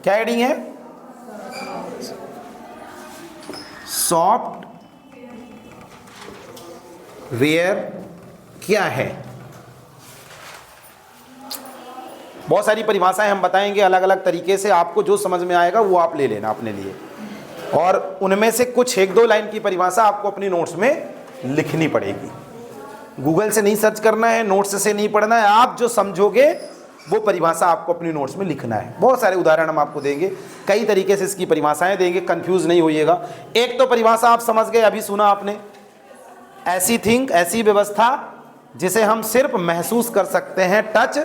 क्या हेडिंग है? सॉफ्टवेयर क्या है? बहुत सारी परिभाषाएं हम बताएंगे अलग अलग तरीके से, आपको जो समझ में आएगा वो आप ले लेना अपने लिए, और उनमें से कुछ एक दो लाइन की परिभाषा आपको अपनी नोट्स में लिखनी पड़ेगी। गूगल से नहीं सर्च करना है, नोट्स से नहीं पढ़ना है, आप जो समझोगे वो परिभाषा आपको अपनी नोट्स में लिखना है। बहुत सारे उदाहरण हम आपको देंगे, कई तरीके से इसकी परिभाषाएं देंगे, कंफ्यूज नहीं होइएगा। एक तो परिभाषा आप समझ गए, अभी सुना आपने, ऐसी थिंग, ऐसी व्यवस्था जिसे हम सिर्फ महसूस कर सकते हैं, टच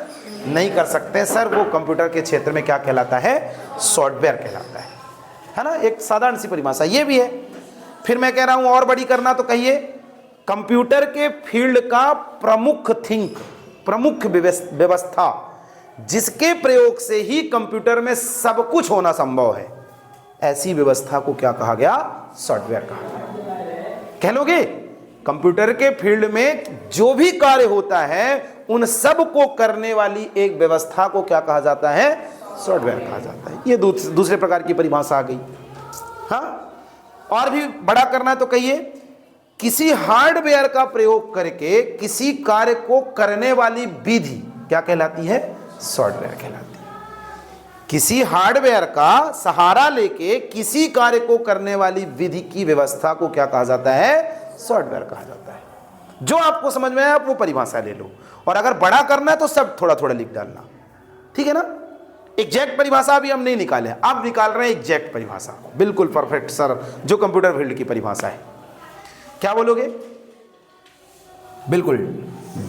नहीं कर सकते। सर वो कंप्यूटर के क्षेत्र में क्या कहलाता है? सॉफ्टवेयर कहलाता है ना। एक साधारण सी परिभाषा ये भी है। फिर मैं कह रहा हूं और बड़ी करना तो कहिए, कंप्यूटर के फील्ड का प्रमुख थिंक, प्रमुख व्यवस्था जिसके प्रयोग से ही कंप्यूटर में सब कुछ होना संभव है, ऐसी व्यवस्था को क्या कहा गया? सॉफ्टवेयर कहा गया। कह लोगे कंप्यूटर के फील्ड में जो भी कार्य होता है उन सब को करने वाली एक व्यवस्था को क्या कहा जाता है? सॉफ्टवेयर कहा जाता है। ये दूसरे प्रकार की परिभाषा आ गई। हाँ, और भी बड़ा करना तो कहिए, किसी हार्डवेयर का प्रयोग करके किसी कार्य को करने वाली विधि क्या कहलाती है? सॉफ्टवेयर कहलाती है। किसी हार्डवेयर का सहारा लेके किसी कार्य को करने वाली विधि की व्यवस्था को क्या कहा जाता है? सॉफ्टवेयर कहा जाता है। जो आपको समझ में आए आप वो परिभाषा ले लो, और अगर बड़ा करना है तो सब थोड़ा थोड़ा लिख डालना, ठीक है ना। एग्जैक्ट परिभाषा भी हम नहीं निकाले, अब निकाल रहे हैं एग्जैक्ट परिभाषा, बिल्कुल परफेक्ट सर, जो कंप्यूटर फील्ड की परिभाषा है। क्या बोलोगे? बिल्कुल,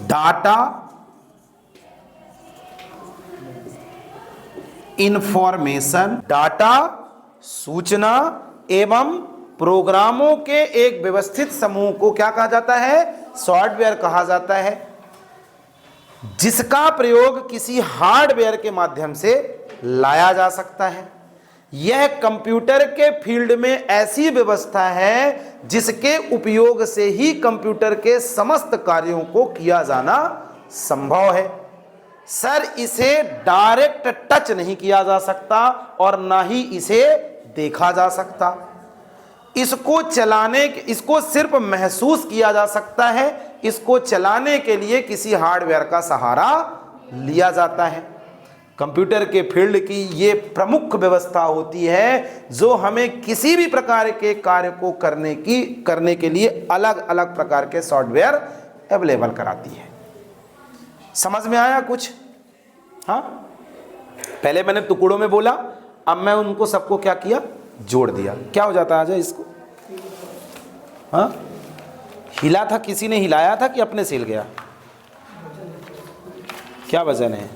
डाटा इंफॉर्मेशन, डाटा सूचना एवं प्रोग्रामों के एक व्यवस्थित समूह को क्या कहा जाता है? सॉफ्टवेयर कहा जाता है, जिसका प्रयोग किसी हार्डवेयर के माध्यम से लाया जा सकता है। यह कंप्यूटर के फील्ड में ऐसी व्यवस्था है जिसके उपयोग से ही कंप्यूटर के समस्त कार्यों को किया जाना संभव है। सर इसे डायरेक्ट टच नहीं किया जा सकता और ना ही इसे देखा जा सकता। इसको सिर्फ महसूस किया जा सकता है। इसको चलाने के लिए किसी हार्डवेयर का सहारा लिया जाता है। कंप्यूटर के फील्ड की ये प्रमुख व्यवस्था होती है जो हमें किसी भी प्रकार के कार्य को करने के लिए अलग अलग प्रकार के सॉफ्टवेयर अवेलेबल कराती है। समझ में आया कुछ? हाँ, पहले मैंने टुकड़ों में बोला, अब मैं उनको सबको क्या किया? जोड़ दिया। क्या हो जाता है? आजा इसको। हाँ, हिला था, किसी ने हिलाया था कि अपने से हिल गया? क्या वजन है?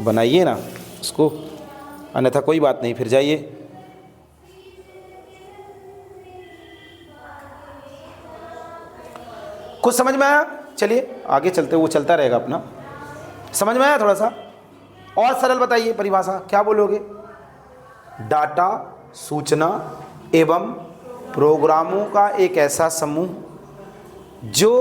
बनाइए ना उसको, अन्यथा कोई बात नहीं, फिर जाइए। कुछ समझ में आया? चलिए आगे चलते, वो चलता रहेगा अपना। समझ में आया? थोड़ा सा और सरल बताइए परिभाषा, क्या बोलोगे? डाटा सूचना एवं प्रोग्रामों का एक ऐसा समूह जो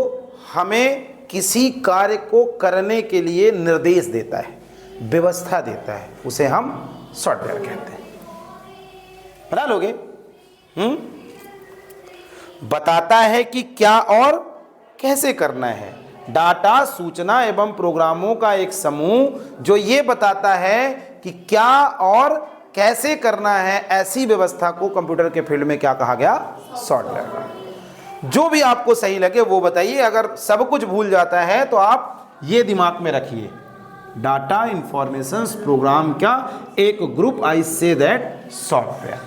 हमें किसी कार्य को करने के लिए निर्देश देता है, व्यवस्था देता है, उसे हम सॉफ्टवेयर कहते हैं। बता लोगे? बताता है कि क्या और कैसे करना है। डाटा सूचना एवं प्रोग्रामों का एक समूह जो ये बताता है कि क्या और कैसे करना है, ऐसी व्यवस्था को कंप्यूटर के फील्ड में क्या कहा गया? सॉफ्टवेयर का। जो भी आपको सही लगे वो बताइए। अगर सब कुछ भूल जाता है तो आप ये दिमाग में रखिए, डाटा इंफॉर्मेशन प्रोग्राम का एक group, I say that software.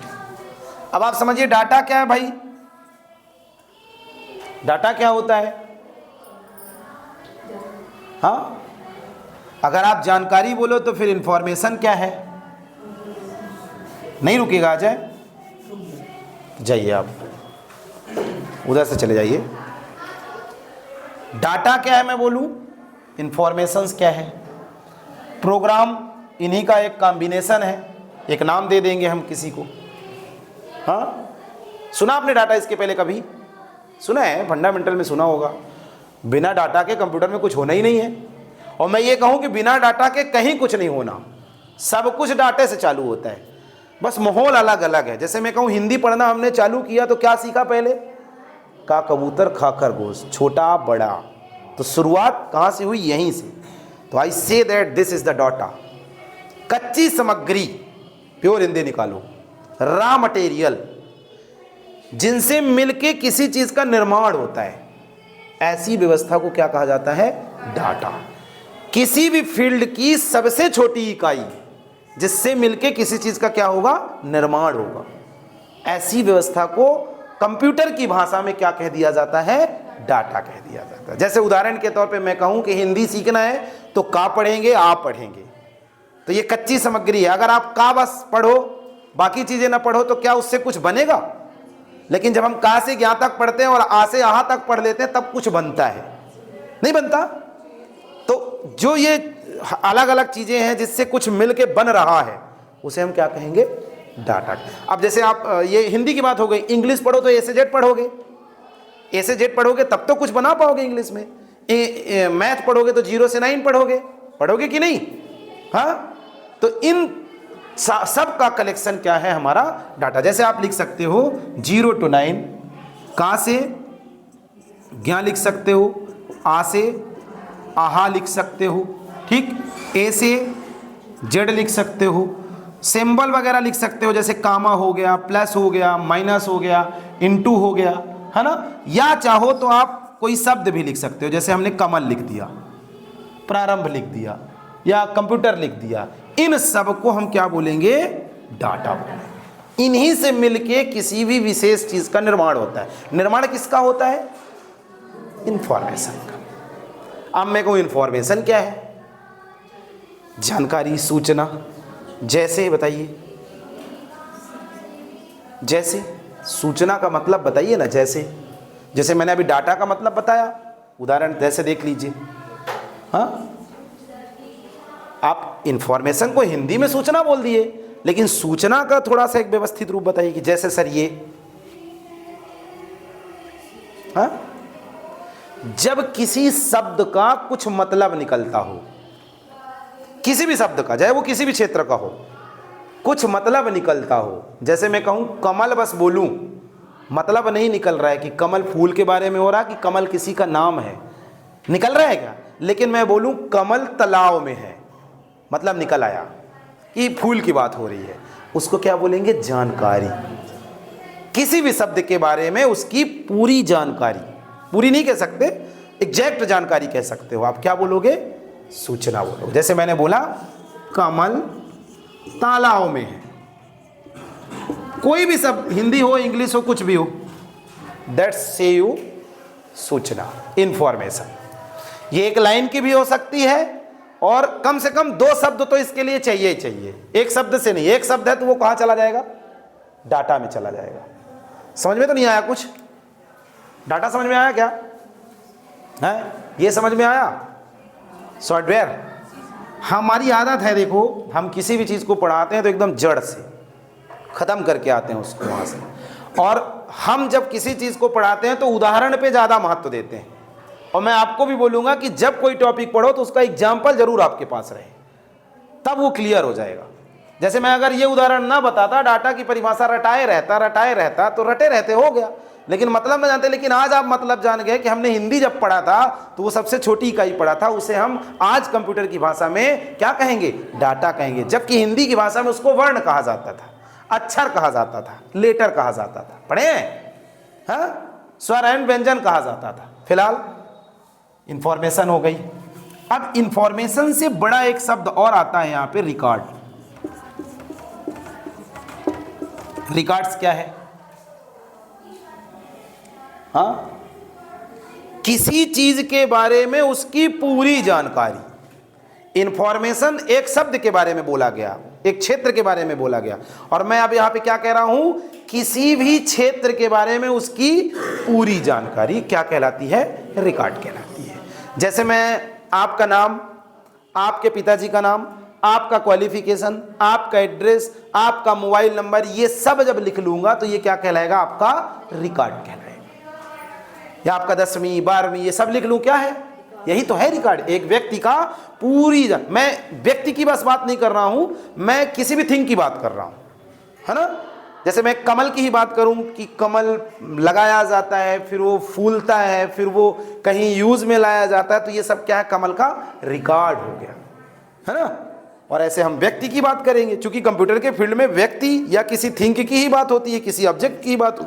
अब आप समझिए डाटा क्या है भाई? डाटा क्या होता है? हाँ, अगर आप जानकारी बोलो तो फिर इंफॉर्मेशन क्या है? नहीं रुकेगा, आ जाए, जाइए आप उधर से चले जाइए। डाटा क्या है मैं बोलूं, इंफॉर्मेशंस क्या है, प्रोग्राम इन्हीं का एक कॉम्बिनेशन है। एक नाम दे देंगे हम किसी को। हाँ, सुना आपने डाटा इसके पहले कभी? सुना है, फंडामेंटल में सुना होगा। बिना डाटा के कंप्यूटर में कुछ होना ही नहीं है। और मैं ये कहूं कि बिना डाटा के कहीं कुछ नहीं होना। सब कुछ डाटे से चालू होता है, बस माहौल अलग अलग है। जैसे मैं कहूँ हिंदी पढ़ना हमने चालू किया तो क्या सीखा पहले, का कबूतर खा खरगोश, छोटा बड़ा, तो शुरुआत कहाँ से हुई, यहीं से। तो I say that this is the data. कच्ची सामग्री, प्योर हिंदी निकालो, रॉ मटेरियल, जिनसे मिलके किसी चीज का निर्माण होता है, ऐसी व्यवस्था को क्या कहा जाता है, डाटा। किसी भी फील्ड की सबसे छोटी इकाई जिससे मिलके किसी चीज का क्या होगा, निर्माण होगा, ऐसी व्यवस्था को कंप्यूटर की भाषा में क्या कह दिया जाता है, डाटा कह दिया जाता है। जैसे उदाहरण के तौर पे मैं कहूं कि हिंदी सीखना है तो का पढ़ेंगे, आप पढ़ेंगे, तो ये कच्ची सामग्री है। अगर आप का बस पढ़ो, बाकी चीजें ना पढ़ो, तो क्या उससे कुछ बनेगा? लेकिन जब हम का से ज्ञा तक पढ़ते हैं और आ से आहा तक पढ़ लेते हैं, तब कुछ बनता है, नहीं बनता। तो जो ये अलग अलग चीजें हैं जिससे कुछ मिलके बन रहा है, उसे हम क्या कहेंगे, डाटा। अब जैसे आप ये हिंदी की बात हो गई, इंग्लिश पढ़ो तो ए से जेड पढ़ोगे, ए से जेड पढ़ोगे तब तो कुछ बना पाओगे इंग्लिश में। मैथ पढ़ोगे तो 0 से 9 पढ़ोगे कि नहीं? हाँ, तो इन सब का कलेक्शन क्या है, हमारा डाटा। जैसे आप लिख सकते हो 0 to 9, का से ज्ञा लिख सकते हो, आ से आहा लिख सकते हो, ठीक, ए से जेड लिख सकते हो, सिंबल वगैरह लिख सकते हो, जैसे कामा हो गया, प्लस हो गया, माइनस हो गया, इनटू हो गया, है ना। या चाहो तो आप कोई शब्द भी लिख सकते हो, जैसे हमने कमल लिख दिया, प्रारंभ लिख दिया, या कंप्यूटर लिख दिया। इन सब को हम क्या बोलेंगे, डाटा बोलेंगे। इन्हीं से मिलके किसी भी विशेष चीज का निर्माण होता है। निर्माण किसका होता है, इंफॉर्मेशन का। अब मैं कहूँ इंफॉर्मेशन क्या है, जानकारी, सूचना। जैसे बताइए, जैसे सूचना का मतलब बताइए ना। जैसे मैंने अभी डाटा का मतलब बताया, उदाहरण जैसे देख लीजिए। हाँ, आप इंफॉर्मेशन को हिंदी में सूचना बोल दिए, लेकिन सूचना का थोड़ा सा एक व्यवस्थित रूप बताइए कि जैसे सर ये, हाँ, जब किसी शब्द का कुछ मतलब निकलता हो, किसी भी शब्द का, चाहे वो किसी भी क्षेत्र का हो, कुछ मतलब निकलता हो। जैसे मैं कहूं कमल बस बोलूं, मतलब नहीं निकल रहा है कि कमल फूल के बारे में हो रहा, कि कमल किसी का नाम है, निकल रहा है क्या? लेकिन मैं बोलूं कमल तालाब में है, मतलब निकल आया कि फूल की बात हो रही है। उसको क्या बोलेंगे, जानकारी। किसी भी शब्द के बारे में उसकी पूरी जानकारी, पूरी नहीं कह सकते, एग्जैक्ट जानकारी कह सकते हो आप, क्या बोलोगे, सूचना बोलोगे। जैसे मैंने बोला कमल तालाब में है, कोई भी शब्द, हिंदी हो, इंग्लिश हो, कुछ भी हो, दैट्स से यू सूचना, इंफॉर्मेशन। ये एक लाइन की भी हो सकती है, और कम से कम 2 शब्द तो इसके लिए चाहिए ही चाहिए। एक शब्द से नहीं, एक शब्द है तो वो कहाँ चला जाएगा, डाटा में चला जाएगा। समझ में तो नहीं आया कुछ? डाटा समझ में आया क्या है? ये समझ में आया? सॉफ्टवेयर, हमारी आदत है, देखो हम किसी भी चीज़ को पढ़ाते हैं तो एकदम जड़ से ख़त्म करके आते हैं उसको वहाँ से। और हम जब किसी चीज़ को पढ़ाते हैं तो उदाहरण पे ज़्यादा महत्व देते हैं। और मैं आपको भी बोलूँगा कि जब कोई टॉपिक पढ़ो तो उसका एग्जाम्पल जरूर आपके पास रहे, तब वो क्लियर हो जाएगा। जैसे मैं अगर ये उदाहरण ना बताता, डाटा की परिभाषा रटाए रहता तो रटे रहते हो गया, लेकिन मतलब ना जानते। लेकिन आज आप मतलब जान गए कि हमने हिंदी जब पढ़ा था तो वो सबसे छोटी इकाई पढ़ा था, उसे हम आज कंप्यूटर की भाषा में क्या कहेंगे, डाटा कहेंगे। जबकि हिंदी की भाषा में उसको वर्ण कहा जाता था, अक्षर कहा जाता था, लेटर कहा जाता था, पढ़े हैं, हाँ, स्वर एंड व्यंजन कहा जाता था। फिलहाल इंफॉर्मेशन हो गई। अब इंफॉर्मेशन से बड़ा एक शब्द और आता है यहां पे, रिकॉर्ड। रिकॉर्ड्स क्या है? हाँ, किसी चीज के बारे में उसकी पूरी जानकारी। इंफॉर्मेशन एक शब्द के बारे में बोला गया, एक क्षेत्र के बारे में बोला गया, और मैं अब यहां पे क्या कह रहा हूं, किसी भी क्षेत्र के बारे में उसकी पूरी जानकारी क्या कहलाती है, रिकॉर्ड कहलाती है। जैसे मैं आपका नाम, आपके पिताजी का नाम, आपका क्वालिफिकेशन, आपका एड्रेस, आपका मोबाइल नंबर, ये सब जब लिख लूंगा तो ये क्या कहलाएगा, आपका रिकॉर्ड कहलाएगा। या आपका 10वीं 12वीं ये सब लिख लूं, क्या है, यही तो है रिकॉर्ड, एक व्यक्ति का पूरी। मैं व्यक्ति की बस बात नहीं कर रहा हूं, मैं किसी भी थिंग की बात कर रहा हूं, है ना। जैसे मैं कमल की ही बात करूं कि कमल लगाया जाता है, फिर वो फूलता है, फिर वो कहीं यूज में लाया जाता है, तो ये सब क्या है, कमल का रिकॉर्ड हो गया, है ना। और ऐसे हम व्यक्ति की बात करेंगे, क्योंकि कंप्यूटर के फील्ड में व्यक्ति या किसी थिंग की ही बात होती है, किसी ऑब्जेक्ट की बात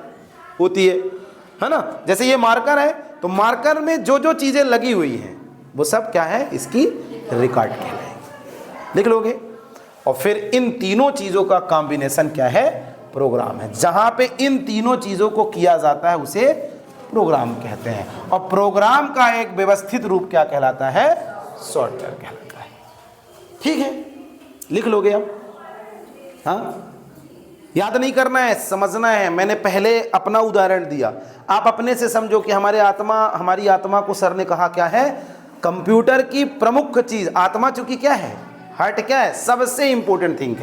होती है ना। जैसे ये मार्कर है, तो मार्कर में जो जो चीजें लगी हुई हैं वो सब क्या है, इसकी रिकॉर्ड कहलाएगी, लिख लोगे। और फिर इन तीनों चीजों का कॉम्बिनेशन क्या है, प्रोग्राम है। जहां पे इन तीनों चीजों को किया जाता है उसे प्रोग्राम कहते हैं। और प्रोग्राम का एक व्यवस्थित रूप क्या कहलाता है, सॉफ्टवेयर कहलाता है। ठीक है, लिख लोगे अब। हाँ, याद नहीं करना है, समझना है। मैंने पहले अपना उदाहरण दिया, आप अपने से समझो कि हमारी आत्मा को सर ने कहा क्या है, कंप्यूटर की प्रमुख चीज आत्मा, चूंकि क्या है, हार्ट क्या है, सबसे इंपॉर्टेंट थिंग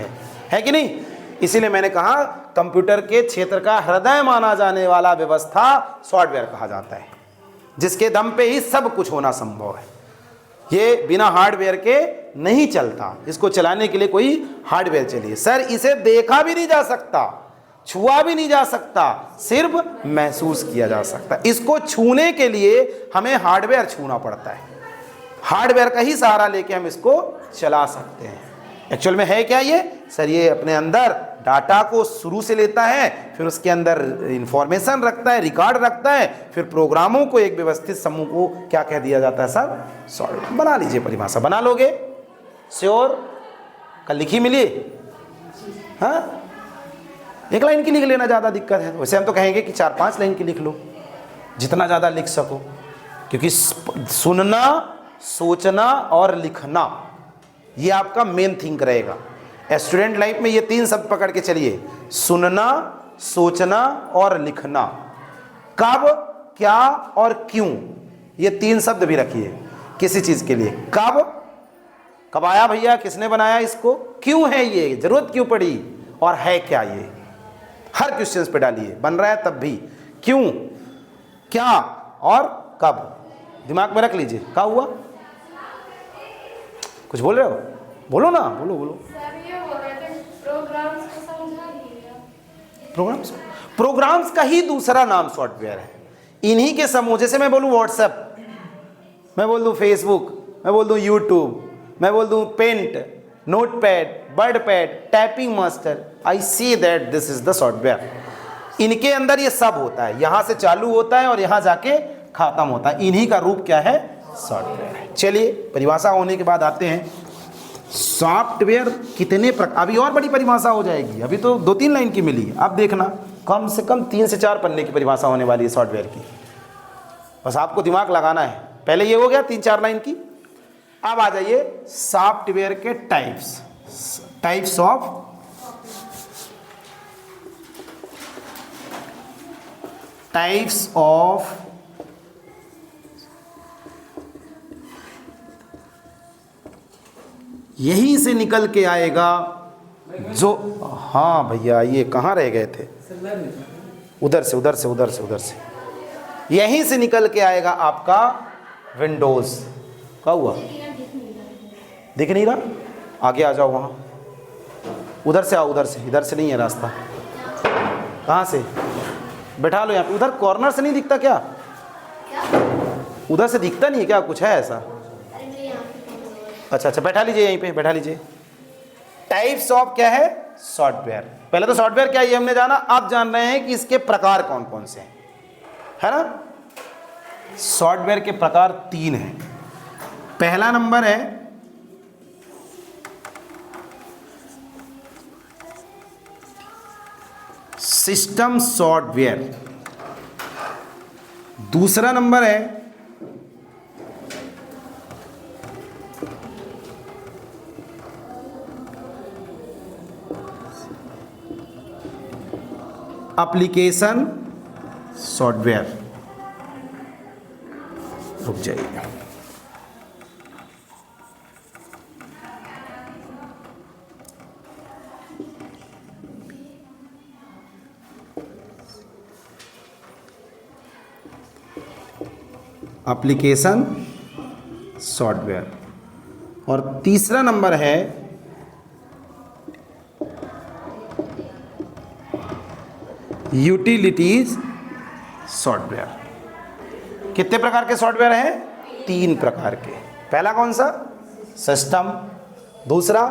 है कि नहीं। इसीलिए मैंने कहा कंप्यूटर के क्षेत्र का हृदय माना जाने वाला व्यवस्था सॉफ्टवेयर कहा जाता है, जिसके दम पे ही सब कुछ होना संभव है। ये बिना हार्डवेयर के नहीं चलता, इसको चलाने के लिए कोई हार्डवेयर चाहिए। सर, इसे देखा भी नहीं जा सकता, छुआ भी नहीं जा सकता, सिर्फ महसूस किया जा सकता। इसको छूने के लिए हमें हार्डवेयर छूना पड़ता है, हार्डवेयर का ही सहारा लेके हम इसको चला सकते हैं। एक्चुअल में है क्या ये, सर, ये अपने अंदर डाटा को शुरू से लेता है, फिर उसके अंदर इंफॉर्मेशन रखता है, रिकॉर्ड रखता है, फिर प्रोग्रामों को एक व्यवस्थित समूह को क्या कह दिया जाता है, सर, सॉफ्टवेयर। बना लीजिए, परिभाषा बना लोगे, श्योर। कल लिखी मिली, हाँ, एक लाइन की लिख लेना, ज़्यादा दिक्कत है। वैसे हम तो कहेंगे कि 4-5 लाइन की लिख लो, जितना ज़्यादा लिख सको, क्योंकि सुनना, सोचना और लिखना ये आपका मेन थिंग रहेगा। स्टूडेंट लाइफ में ये 3 शब्द पकड़ के चलिए, सुनना, सोचना और लिखना। कब, क्या और क्यों, ये 3 शब्द भी रखिए किसी चीज़ के लिए। कब आया भैया, किसने बनाया इसको, क्यों है ये, जरूरत क्यों पड़ी, और है क्या ये, हर क्वेश्चंस पे डालिए, बन रहा है तब भी। क्यों, क्या और कब, दिमाग में रख लीजिए। क्या हुआ, कुछ बोल रहे हो, बोलो ना, बोलो। प्रोग्राम्स का ही दूसरा नाम सॉफ्टवेयर है। इन्हीं के समूह, जैसे मैं बोलूं व्हाट्सएप, मैं बोल दूं फेसबुक, मैं बोल दूं यूट्यूब, मैं बोल दूं paint, notepad, wordpad, typing master, I see that this is the software. इनके अंदर ये सब होता है, यहां से चालू होता है और यहां जाके खत्म होता है। इन्हीं का रूप क्या है, सॉफ्टवेयर है। चलिए, परिभाषा होने के बाद आते हैं सॉफ्टवेयर कितने प्रकार। अभी और बड़ी परिभाषा हो जाएगी, अभी तो 2-3 लाइन की मिली, अब देखना कम से कम 3 से 4 पन्ने की परिभाषा होने वाली है सॉफ्टवेयर की। बस आपको दिमाग लगाना है। पहले ये हो गया 3-4 लाइन की। अब आ जाइए सॉफ्टवेयर के टाइप्स ऑफ यहीं से निकल के आएगा जो, हाँ भैया, ये कहाँ रह गए थे, उधर से यहीं से निकल के आएगा आपका विंडोज। क्या हुआ, दिख नहीं रहा, आगे आ जाओ, वहाँ उधर से आओ, इधर से नहीं है रास्ता। कहाँ से, बैठा लो यहाँ पे, उधर कॉर्नर से नहीं दिखता क्या, उधर से दिखता नहीं है क्या, कुछ है ऐसा। अच्छा, बैठा लीजिए, यहीं पे बैठा लीजिए। टाइप्स ऑफ क्या है, सॉफ्टवेयर। पहले तो सॉफ्टवेयर क्या है ये हमने जाना, अब जान रहे हैं कि इसके प्रकार कौन कौन से हैं, है ना। सॉफ्टवेयर के प्रकार 3 हैं। पहला नंबर है सिस्टम सॉफ्टवेयर, दूसरा नंबर है एप्लीकेशन सॉफ्टवेयर। रुक जाइए, एप्लीकेशन सॉफ्टवेयर, और तीसरा नंबर है यूटिलिटीज सॉफ्टवेयर। कितने प्रकार के सॉफ्टवेयर हैं? 3 प्रकार के। पहला कौन सा? सिस्टम, दूसरा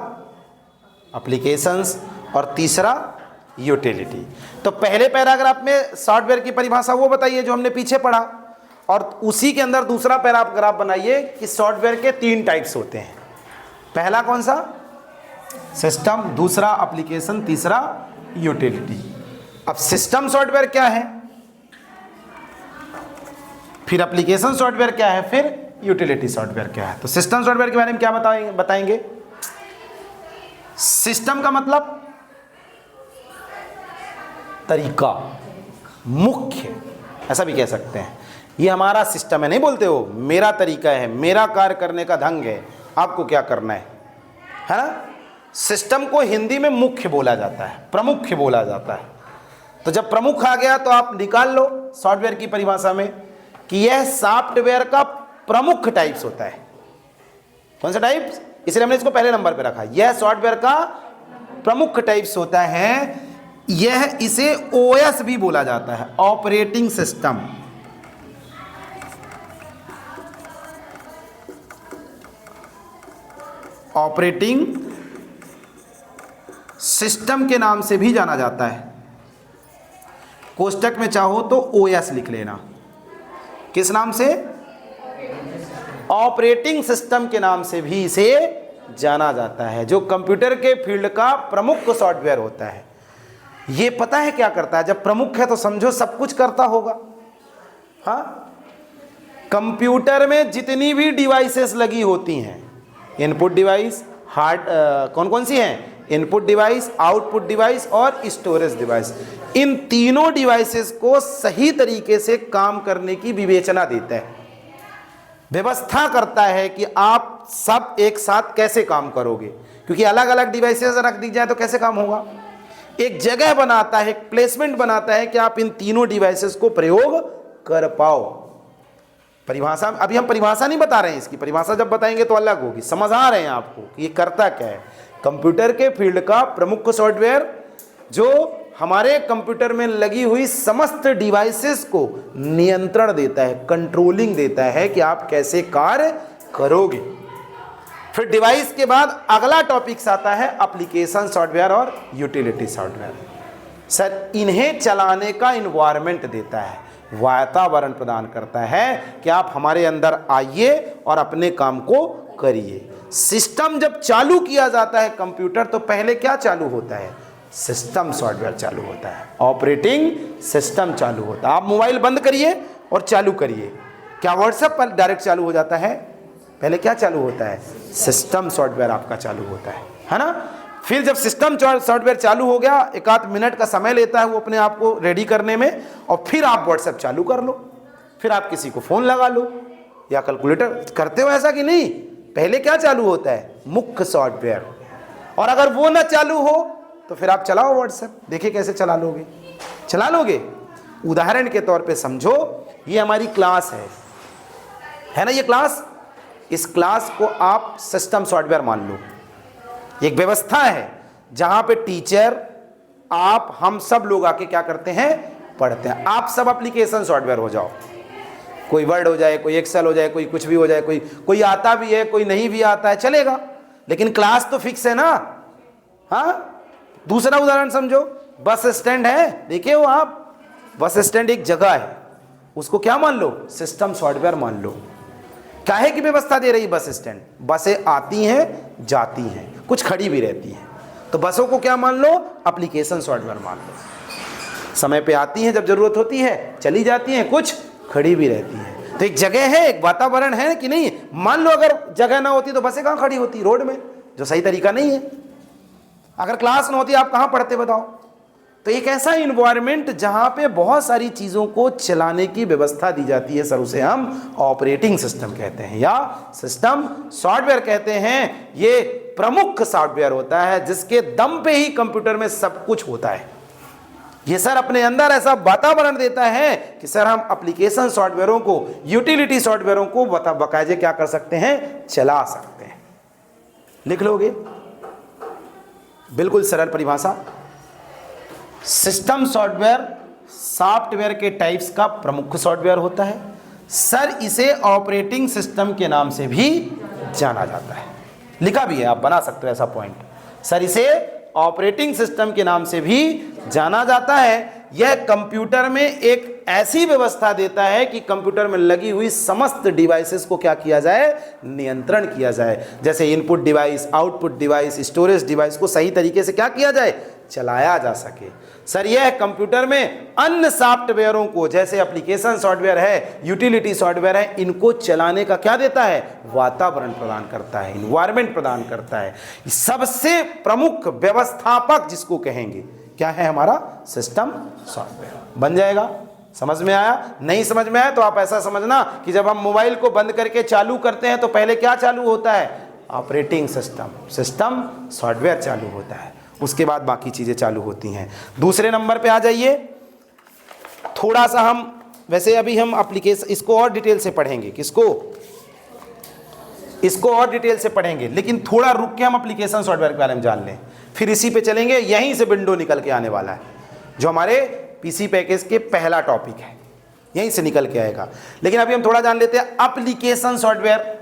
एप्लीकेशंस, और तीसरा यूटिलिटी। तो पहले पैराग्राफ में सॉफ्टवेयर की परिभाषा वो बताइए जो हमने पीछे पढ़ा, और उसी के अंदर दूसरा पैराग्राफ बनाइए कि सॉफ्टवेयर के 3 टाइप्स होते हैं। पहला कौन सा? सिस्टम, दूसरा एप्लीकेशन, तीसरा यूटिलिटी। अब सिस्टम सॉफ्टवेयर क्या है, फिर एप्लीकेशन सॉफ्टवेयर क्या है, फिर यूटिलिटी सॉफ्टवेयर क्या है। तो सिस्टम सॉफ्टवेयर के बारे में क्या बताएंगे? सिस्टम का मतलब तरीका, मुख्य, ऐसा भी कह सकते हैं। ये हमारा सिस्टम है, नहीं बोलते हो, मेरा तरीका है, मेरा कार्य करने का ढंग है, आपको क्या करना है ना। सिस्टम को हिंदी में मुख्य बोला जाता है, प्रमुख बोला जाता है। तो जब प्रमुख आ गया तो आप निकाल लो सॉफ्टवेयर की परिभाषा में कि यह सॉफ्टवेयर का प्रमुख टाइप्स होता है। कौन सा टाइप्स? इसलिए हमने इसको पहले नंबर पे रखा। यह सॉफ्टवेयर का प्रमुख टाइप्स होता है। यह इसे ओएस भी बोला जाता है, ऑपरेटिंग सिस्टम। ऑपरेटिंग सिस्टम के नाम से भी जाना जाता है। कोष्टक में चाहो तो ओएस लिख लेना। किस नाम से? ऑपरेटिंग सिस्टम के नाम से भी इसे जाना जाता है, जो कंप्यूटर के फील्ड का प्रमुख सॉफ्टवेयर होता है। ये पता है क्या करता है? जब प्रमुख है तो समझो सब कुछ करता होगा। हाँ, कंप्यूटर में जितनी भी डिवाइसेस लगी होती हैं, इनपुट डिवाइस, कौन कौन सी हैं? इनपुट डिवाइस, आउटपुट डिवाइस और स्टोरेज डिवाइस। इन तीनों डिवाइसेस को सही तरीके से काम करने की विवेचना देता है, व्यवस्था करता है कि आप सब एक साथ कैसे काम करोगे, क्योंकि अलग अलग डिवाइसेस रख दी जाए तो कैसे काम होगा। एक जगह बनाता है, एक प्लेसमेंट बनाता है कि आप इन तीनों डिवाइसेस को प्रयोग कर पाओ। परिभाषा, अभी हम परिभाषा नहीं बता रहे हैं, इसकी परिभाषा जब बताएंगे तो अलग होगी। समझ आ रहे हैं आपको कि ये करता क्या है? कंप्यूटर के फील्ड का प्रमुख सॉफ्टवेयर जो हमारे कंप्यूटर में लगी हुई समस्त डिवाइसेस को नियंत्रण देता है, कंट्रोलिंग देता है कि आप कैसे कार्य करोगे। फिर डिवाइस के बाद अगला टॉपिक्स आता है एप्लीकेशन सॉफ्टवेयर और यूटिलिटी सॉफ्टवेयर। सर, इन्हें चलाने का इन्वायरमेंट देता है, वातावरण प्रदान करता है कि आप हमारे अंदर आइए और अपने काम को करिए। सिस्टम जब चालू किया जाता है कंप्यूटर, तो पहले क्या चालू होता है? सिस्टम सॉफ्टवेयर चालू होता है, ऑपरेटिंग सिस्टम चालू होता है। आप मोबाइल बंद करिए और चालू करिए, क्या व्हाट्सएप पर डायरेक्ट चालू हो जाता है? पहले क्या चालू होता है? सिस्टम सॉफ्टवेयर आपका चालू होता है ना। फिर जब सिस्टम सॉफ्टवेयर चालू हो गया, 1 आध मिनट का समय लेता है वो अपने आप को रेडी करने में, और फिर आप व्हाट्सएप चालू कर लो, फिर आप किसी को फ़ोन लगा लो या कैलकुलेटर। करते हो ऐसा कि नहीं? पहले क्या चालू होता है? मुख्य सॉफ्टवेयर। और अगर वो ना चालू हो तो फिर आप चलाओ व्हाट्सएप, देखिए कैसे चला लोगे। चला लोगे? उदाहरण के तौर पे समझो, ये हमारी क्लास है ना, ये क्लास। इस क्लास को आप सिस्टम सॉफ्टवेयर मान लो। एक व्यवस्था है जहां पे टीचर, आप, हम सब लोग आके क्या करते हैं? पढ़ते हैं। आप सब एप्लीकेशन सॉफ्टवेयर हो जाओ, कोई वर्ड हो जाए, कोई एक्सेल हो जाए, कोई कुछ भी हो जाए, कोई आता भी है, कोई नहीं भी आता है, चलेगा, लेकिन क्लास तो फिक्स है ना। हाँ, दूसरा उदाहरण समझो, बस स्टैंड है, देखे हो आप, बस स्टैंड एक जगह है, उसको क्या मान लो? सिस्टम सॉफ्टवेयर मान लो। काहे की व्यवस्था दे रही बस स्टैंड? बसें आती हैं, जाती हैं, कुछ खड़ी भी रहती हैं, तो बसों को क्या मान लो? एप्लीकेशन सॉफ्टवेयर मान लो। समय पे आती हैं, जब जरूरत होती है चली जाती हैं, कुछ खड़ी भी रहती हैं। तो एक जगह है, एक वातावरण है कि नहीं? मान लो अगर जगह ना होती तो बसें कहाँ खड़ी होती? रोड में, जो सही तरीका नहीं है। अगर क्लास ना होती आप कहाँ पढ़ते बताओ? तो एक ऐसा इन्वायरमेंट जहाँ पे बहुत सारी चीज़ों को चलाने की व्यवस्था दी जाती है, सर, उसे हम ऑपरेटिंग सिस्टम कहते हैं या सिस्टम सॉफ्टवेयर कहते हैं। ये प्रमुख सॉफ्टवेयर होता है जिसके दम पे ही कंप्यूटर में सब कुछ होता है। ये सर अपने अंदर ऐसा वातावरण देता है कि सर हम एप्लीकेशन सॉफ्टवेयरों को, यूटिलिटी सॉफ्टवेयरों को बाकायदे क्या कर सकते हैं, चला सकते हैं। लिख लोगे, बिल्कुल सरल परिभाषा। सिस्टम सॉफ्टवेयर के टाइप्स का प्रमुख सॉफ्टवेयर होता है। सर इसे ऑपरेटिंग सिस्टम के नाम से भी जाना जाता है। लिखा भी है, आप बना सकते हो ऐसा पॉइंट। सर इसे ऑपरेटिंग सिस्टम के नाम से भी जाना जाता है। यह कंप्यूटर में एक ऐसी व्यवस्था देता है कि कंप्यूटर में लगी हुई समस्त डिवाइसेस को क्या किया जाए, नियंत्रण किया जाए। जैसे input device, output device, storage device को सही तरीके से क्या किया जाए, चलाया जा सके। सर यह कंप्यूटर में अन्य सॉफ्टवेयरों को, जैसे एप्लीकेशन सॉफ्टवेयर है, यूटिलिटी सॉफ्टवेयर है, इनको चलाने का क्या देता है, वातावरण प्रदान करता है, इन्वायरमेंट प्रदान करता है। सबसे प्रमुख व्यवस्थापक जिसको कहेंगे क्या है, हमारा सिस्टम सॉफ्टवेयर बन जाएगा। समझ में आया? नहीं समझ में आया तो आप ऐसा समझना कि जब हम मोबाइल को बंद करके चालू करते हैं तो पहले क्या चालू होता है, ऑपरेटिंग सिस्टम सॉफ्टवेयर चालू होता है, उसके बाद बाकी चीजें चालू होती हैं। दूसरे नंबर पे आ जाइए। थोड़ा सा हम वैसे अभी हम एप्लीकेशन इसको और डिटेल से पढ़ेंगे, इसको और डिटेल से पढ़ेंगे, लेकिन थोड़ा रुक के हम एप्लीकेशन सॉफ्टवेयर के बारे में जान लें, फिर इसी पे चलेंगे। यहीं से विंडो निकल के आने वाला है, जो हमारे पीसी पैकेज के पहला टॉपिक है, यहीं से निकल के आएगा। लेकिन अभी हम थोड़ा जान लेते हैं एप्लीकेशन सॉफ्टवेयर।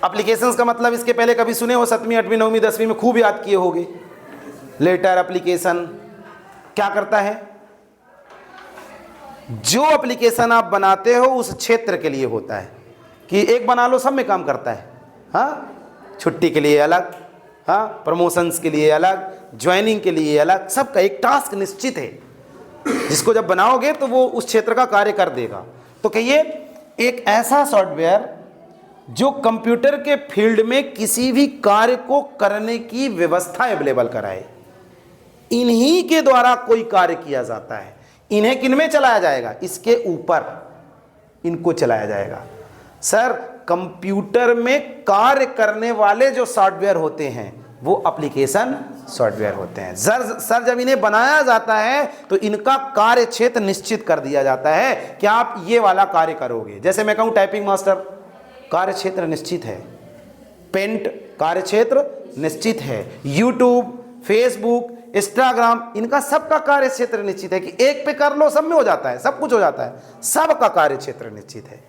एप्लीकेशंस का मतलब इसके पहले कभी सुने हो, 7वीं 8वीं 9वीं 10वीं में खूब याद किए होंगे। लेटर एप्लीकेशन क्या करता है, जो एप्लीकेशन आप बनाते हो उस क्षेत्र के लिए होता है कि एक बना लो, सब में काम करता है। हाँ, छुट्टी के लिए अलग, हाँ, प्रमोशंस के लिए अलग, ज्वाइनिंग के लिए अलग, सबका एक टास्क निश्चित है, जिसको जब बनाओगे तो वो उस क्षेत्र का कार्य कर देगा। तो कहिए एक ऐसा सॉफ्टवेयर जो कंप्यूटर के फील्ड में किसी भी कार्य को करने की व्यवस्था अवेलेबल कराए, इन्हीं के द्वारा कोई कार्य किया जाता है। इन्हें किन में चलाया जाएगा, इसके ऊपर इनको चलाया जाएगा। सर कंप्यूटर में कार्य करने वाले जो सॉफ्टवेयर होते हैं वो एप्लीकेशन सॉफ्टवेयर होते हैं। सर जब इन्हें बनाया जाता है तो इनका कार्य क्षेत्र निश्चित कर दिया जाता है कि आप ये वाला कार्य करोगे। जैसे मैं कहूँ टाइपिंग मास्टर, कार्य क्षेत्र निश्चित है। पेंट कार्य क्षेत्र निश्चित है। यूट्यूब, फेसबुक, इंस्टाग्राम, इनका सबका कार्य क्षेत्र निश्चित है कि एक पे कर लो सब में हो जाता है, सब कुछ हो जाता है, सबका कार्य क्षेत्र निश्चित है।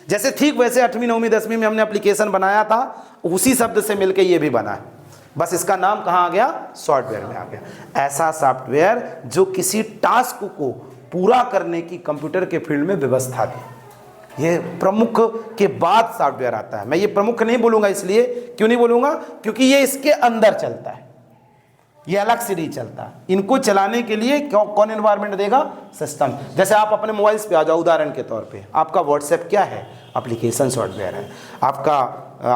जैसे ठीक वैसे 8वीं 9वीं 10वीं में हमने एप्लीकेशन बनाया था, उसी शब्द से मिलकर ये भी बना है, बस इसका नाम कहाँ आ गया, सॉफ्टवेयर में आ गया। ऐसा सॉफ्टवेयर जो किसी टास्क को पूरा करने की कंप्यूटर के फील्ड में व्यवस्था दे, ये प्रमुख के बाद सॉफ्टवेयर आता है। मैं ये प्रमुख नहीं बोलूंगा, इसलिए क्यों नहीं बोलूंगा, क्योंकि ये इसके अंदर चलता है, ये अलग से नहीं चलता। इनको चलाने के लिए कौन एनवायरनमेंट देगा, सिस्टम। जैसे आप अपने मोबाइल्स पे आ जाओ, उदाहरण के तौर पे आपका व्हाट्सएप क्या है, एप्लीकेशन सॉफ्टवेयर है। आपका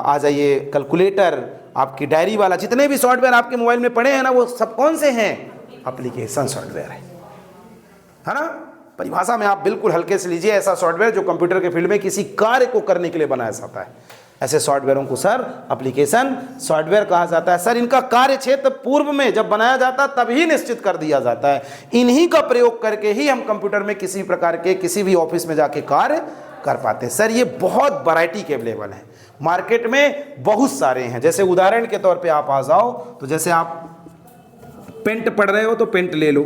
आ जाइए कैलकुलेटर, आपकी डायरी वाला, जितने भी सॉफ्टवेयर आपके मोबाइल में पड़े हैं ना, वो सब कौन से हैं, एप्लीकेशन सॉफ्टवेयर है ना। परिभाषा में आप बिल्कुल हल्के से लीजिए, ऐसा सॉफ्टवेयर जो कंप्यूटर के फील्ड में किसी कार्य को करने के लिए बनाया जाता है, ऐसे सॉफ्टवेयरों को सर एप्लीकेशन सॉफ्टवेयर कहा जाता है। सर इनका कार्य क्षेत्र पूर्व में जब बनाया जाता है तभी निश्चित कर दिया जाता है। इन्हीं का प्रयोग करके ही हम कंप्यूटर में किसी प्रकार के किसी भी ऑफिस में जाके कार्य कर पाते हैं। सर ये बहुत वैरायटी के अवेलेबल हैं, मार्केट में बहुत सारे हैं। जैसे उदाहरण के तौर पे आप आ जाओ तो जैसे आप पेंट पढ़ रहे हो तो पेंट ले लो,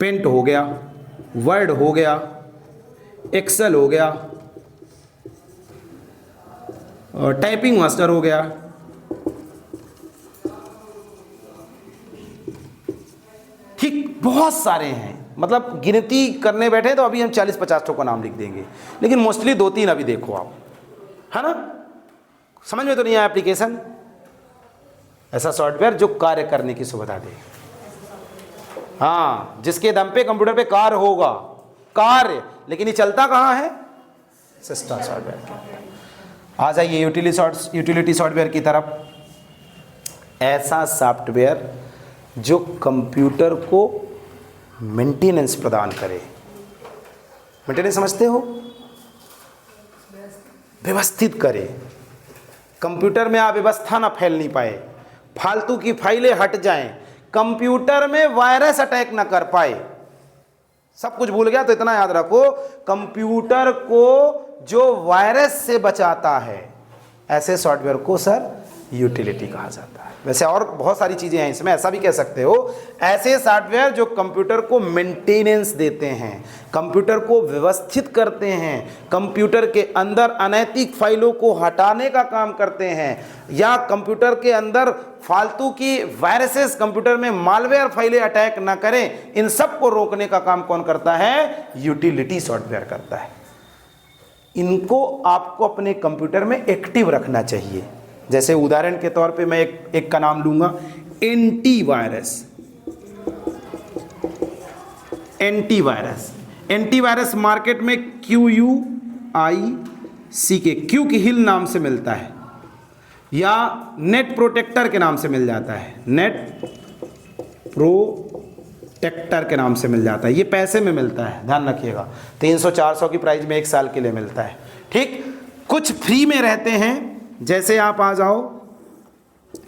पेंट हो गया, वर्ड हो गया, एक्सेल हो गया, और टाइपिंग मास्टर हो गया, ठीक बहुत सारे हैं। मतलब गिनती करने बैठे तो अभी हम 40-50 का नाम लिख देंगे, लेकिन मोस्टली 2-3 अभी देखो आप, है ना। समझ में तो नहीं आया एप्लीकेशन, ऐसा सॉफ्टवेयर जो कार्य करने की सुविधा दे, हाँ, जिसके दम पे कंप्यूटर पे कार्य होगा, कार्य, लेकिन ये चलता कहाँ है, सिस्टम सॉफ्टवेयर के अंदर। आ जाइए यूटिलिटी सॉफ्टवेयर की तरफ। ऐसा सॉफ्टवेयर जो कंप्यूटर को मेंटेनेंस प्रदान करे। मेंटेनेंस समझते हो, व्यवस्थित करे, कंप्यूटर में अव्यवस्था ना फैल नहीं पाए, फालतू की फाइलें हट जाएं, कंप्यूटर में वायरस अटैक ना कर पाए। सब कुछ भूल गया तो इतना याद रखो, कंप्यूटर को जो वायरस से बचाता है ऐसे सॉफ्टवेयर को सर यूटिलिटी कहा जाता है। वैसे और बहुत सारी चीजें हैं इसमें, ऐसा भी कह सकते हो, ऐसे सॉफ्टवेयर जो कंप्यूटर को मेंटेनेंस देते हैं, कंप्यूटर को व्यवस्थित करते हैं, कंप्यूटर के अंदर अनैतिक फाइलों को हटाने का काम करते हैं, या कंप्यूटर के अंदर फालतू की वायरसेस, कंप्यूटर में मालवेयर फाइलें अटैक ना करें, इन सब को रोकने का काम कौन करता है? यूटिलिटी सॉफ्टवेयर करता है। इनको आपको अपने कंप्यूटर में एक्टिव रखना चाहिए। जैसे उदाहरण के तौर पे मैं एक का नाम लूंगा, एंटीवायरस। एंटीवायरस मार्केट में QUIC क्यू की हिल नाम से मिलता है, या नेट प्रोटेक्टर के नाम से मिल जाता है, नेट प्रोटेक्टर के नाम से मिल जाता है। ये पैसे में मिलता है, ध्यान रखिएगा, 300-400 की प्राइस में 1 साल के लिए मिलता है। ठीक, कुछ फ्री में रहते हैं, जैसे आप आ जाओ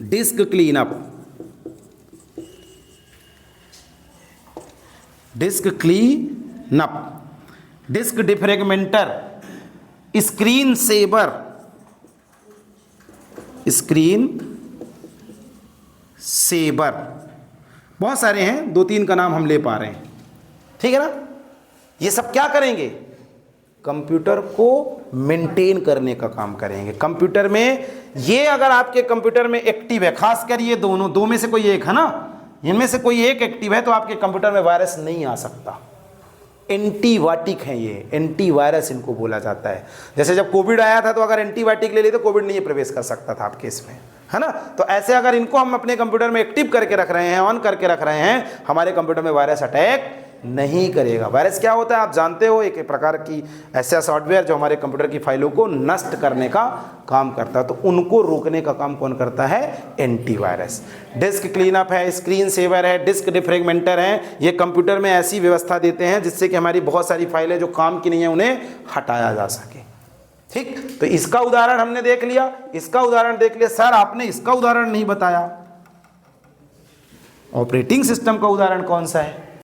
disk cleanup, disk defragmenter, screen saver, बहुत सारे हैं, 2-3 का नाम हम ले पा रहे हैं। ठीक है ना? ये सब क्या करेंगे? कंप्यूटर को मेंटेन करने का काम करेंगे। कंप्यूटर में ये अगर आपके कंप्यूटर में एक्टिव है, खासकर ये दोनों, दो में से कोई एक है ना, इनमें से कोई एक एक्टिव है तो आपके कंप्यूटर में वायरस नहीं आ सकता। एंटीबायोटिक है ये, एंटीवायरस इनको बोला जाता है। जैसे जब कोविड आया था तो अगर एंटीबायोटिक ले लिए तो कोविड नहीं प्रवेश कर सकता था आपके इसमें, है ना? तो ऐसे अगर इनको हम अपने कंप्यूटर में एक्टिव करके रख रहे हैं, ऑन करके रख रहे हैं, हमारे कंप्यूटर में वायरस अटैक नहीं करेगा। वायरस क्या होता है आप जानते हो, एक प्रकार की ऐसा सॉफ्टवेयर जो हमारे कंप्यूटर की फाइलों को नष्ट करने का काम करता है। तो उनको रोकने का काम कौन करता है? एंटीवायरस। डिस्क क्लीनअप है, स्क्रीन सेवर है, डिस्क डिफ्रेगमेंटर है। ये कंप्यूटर में ऐसी व्यवस्था देते हैं जिससे कि हमारी बहुत सारी फाइलें जो काम की नहीं है उन्हें हटाया जा सके। ठीक, तो इसका उदाहरण हमने देख लिया, इसका उदाहरण देख लिया। सर आपने इसका उदाहरण नहीं बताया, ऑपरेटिंग सिस्टम का उदाहरण कौन सा है?